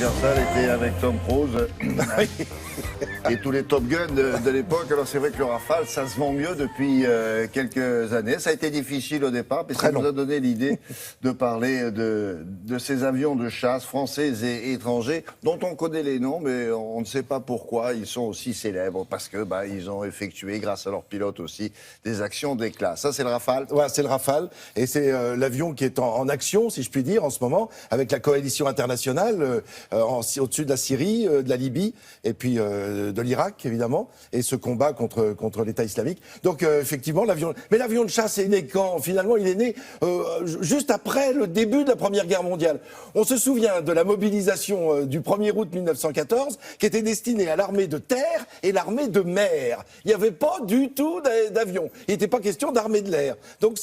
Universal était avec Tom Cruise et tous les Top Gun de l'époque. Alors c'est vrai que le Rafale, ça se vend mieux depuis quelques années. Ça a été difficile au départ, puis ça nous a donné l'idée de parler de ces avions de chasse français et étrangers dont on connaît les noms, mais on ne sait pas pourquoi ils sont aussi célèbres, parce que ils ont effectué, grâce à leurs pilotes aussi, des actions d'éclat. Ça, c'est le Rafale. Ouais, c'est le Rafale, et c'est l'avion qui est en action, si je puis dire, en ce moment, avec la coalition internationale au-dessus de la Syrie, de la Libye, et puis de l'Irak, évidemment, et ce combat contre l'État islamique. Donc, effectivement, l'avion... Mais l'avion de chasse est né quand? Finalement, il est né juste après le début de la Première Guerre mondiale. On se souvient de la mobilisation du 1er août 1914, qui était destinée à l'armée de terre et l'armée de mer. Il n'y avait pas du tout d'avion. Il n'était pas question d'armée de l'air. Donc,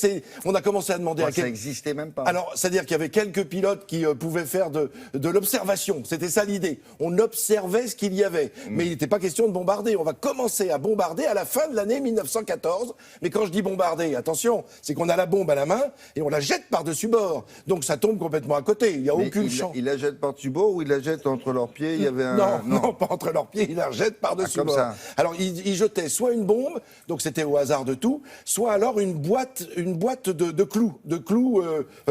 on a commencé à demander à ça n'existait même pas. Alors, c'est-à-dire qu'il y avait quelques pilotes qui pouvaient faire de l'observation. C'était ça l'idée. On observait ce qu'il y avait. Mais il n'était pas question de bombarder. On va commencer à bombarder à la fin de l'année 1914. Mais quand je dis bombarder, attention, c'est qu'on a la bombe à la main et on la jette par-dessus bord. Donc ça tombe complètement à côté. Il n'y a aucune chance. Il la jette par-dessus bord ou il la jette entre leurs pieds? Il y avait non, pas entre leurs pieds. Il la jette par-dessus bord. Ça. Alors, il jetait soit une bombe, donc c'était au hasard de tout, soit alors une boîte de clous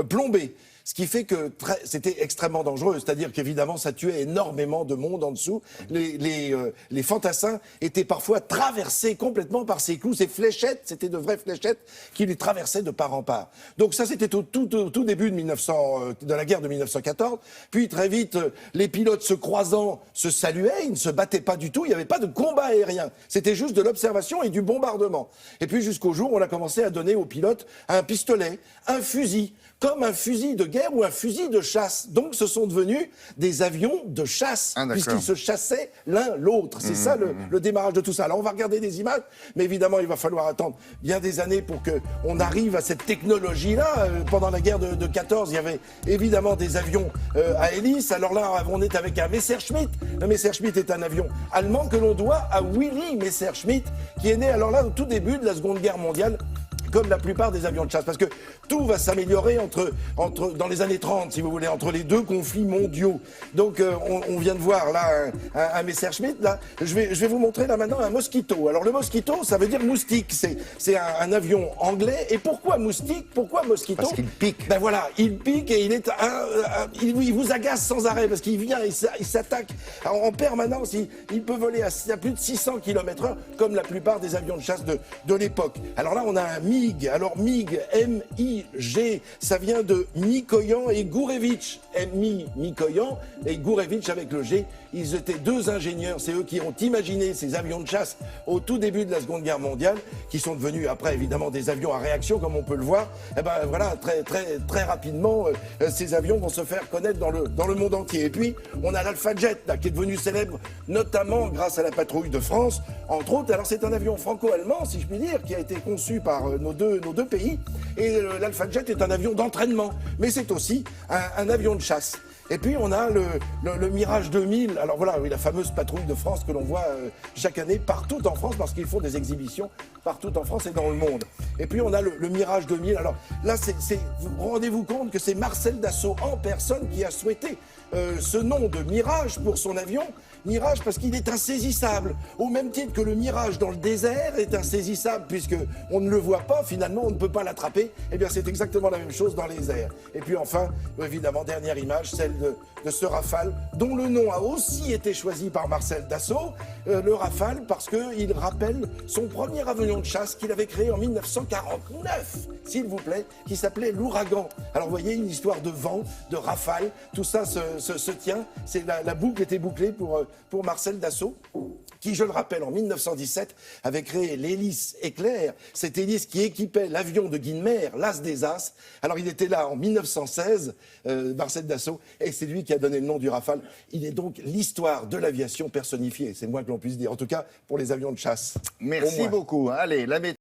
plombés. Ce qui fait que c'était extrêmement dangereux, c'est-à-dire qu'évidemment ça tuait énormément de monde en dessous. Les fantassins étaient parfois traversés complètement par ces clous, ces fléchettes, c'était de vraies fléchettes qui les traversaient de part en part. Donc ça c'était au tout début de la guerre de 1914. Puis très vite, les pilotes se croisant se saluaient, ils ne se battaient pas du tout, il n'y avait pas de combat aérien. C'était juste de l'observation et du bombardement. Et puis jusqu'au jour où on a commencé à donner aux pilotes un pistolet, un fusil, comme un fusil de guerre ou un fusil de chasse. Donc ce sont devenus des avions de chasse, puisqu'ils se chassaient l'un l'autre. C'est ça le démarrage de tout ça. Alors on va regarder des images, mais évidemment il va falloir attendre bien des années pour qu'on arrive à cette technologie-là. Pendant la guerre de 14, il y avait évidemment des avions à hélice. Alors là, on est avec un Messerschmitt. Le Messerschmitt est un avion allemand que l'on doit à Willy Messerschmitt, qui est né alors là au tout début de la Seconde Guerre mondiale, comme la plupart des avions de chasse, parce que tout va s'améliorer dans les années 30, si vous voulez, entre les deux conflits mondiaux. Donc, on vient de voir là un Messerschmitt. Là, je vais vous montrer là maintenant un Mosquito. Alors, le Mosquito, ça veut dire moustique. C'est un avion anglais. Et pourquoi moustique? Pourquoi Mosquito? Parce qu'il pique. Ben voilà, il pique et il vous agace sans arrêt, parce qu'il vient, il s'attaque en permanence. Il peut voler à plus de 600 km/h, comme la plupart des avions de chasse de l'époque. Alors là, on a un MiG. Alors MiG, M-I-G, ça vient de Mikoyan et Gourevitch. Mikoyan et Gourevitch avec le G. Ils étaient deux ingénieurs, c'est eux qui ont imaginé ces avions de chasse au tout début de la Seconde Guerre mondiale, qui sont devenus après évidemment des avions à réaction, comme on peut le voir. Et ben voilà, très rapidement, ces avions vont se faire connaître dans le monde entier. Et puis, on a l'Alpha Jet, là, qui est devenu célèbre, notamment grâce à la patrouille de France, entre autres. Alors c'est un avion franco-allemand, si je puis dire, qui a été conçu par nos deux pays. Et l'Alpha Jet est un avion d'entraînement, mais c'est aussi un avion de chasse. Et puis on a le Mirage 2000. Alors voilà, oui, la fameuse patrouille de France que l'on voit chaque année partout en France, parce qu'ils font des exhibitions partout en France et dans le monde. Et puis on a le Mirage 2000. Alors là, rendez-vous compte que c'est Marcel Dassault en personne qui a souhaité ce nom de Mirage pour son avion. Mirage parce qu'il est insaisissable, au même titre que le Mirage dans le désert est insaisissable puisque on ne le voit pas, finalement on ne peut pas l'attraper. Eh bien c'est exactement la même chose dans les airs. Et puis enfin, évidemment, dernière image, celle de ce Rafale, dont le nom a aussi été choisi par Marcel Dassault, le Rafale, parce qu'il rappelle son premier avion de chasse qu'il avait créé en 1949, s'il vous plaît, qui s'appelait l'Ouragan. Alors vous voyez, une histoire de vent, de rafale, tout ça se tient. La boucle était bouclée pour Marcel Dassault, qui, je le rappelle, en 1917, avait créé l'hélice Éclair, cette hélice qui équipait l'avion de Guinemer, l'As des As. Alors il était là en 1916, Marcel Dassault, et c'est lui qui a donné le nom du Rafale. Il est donc l'histoire de l'aviation personnifiée, c'est le moins que l'on puisse dire, en tout cas pour les avions de chasse. Merci beaucoup. Allez, la météo.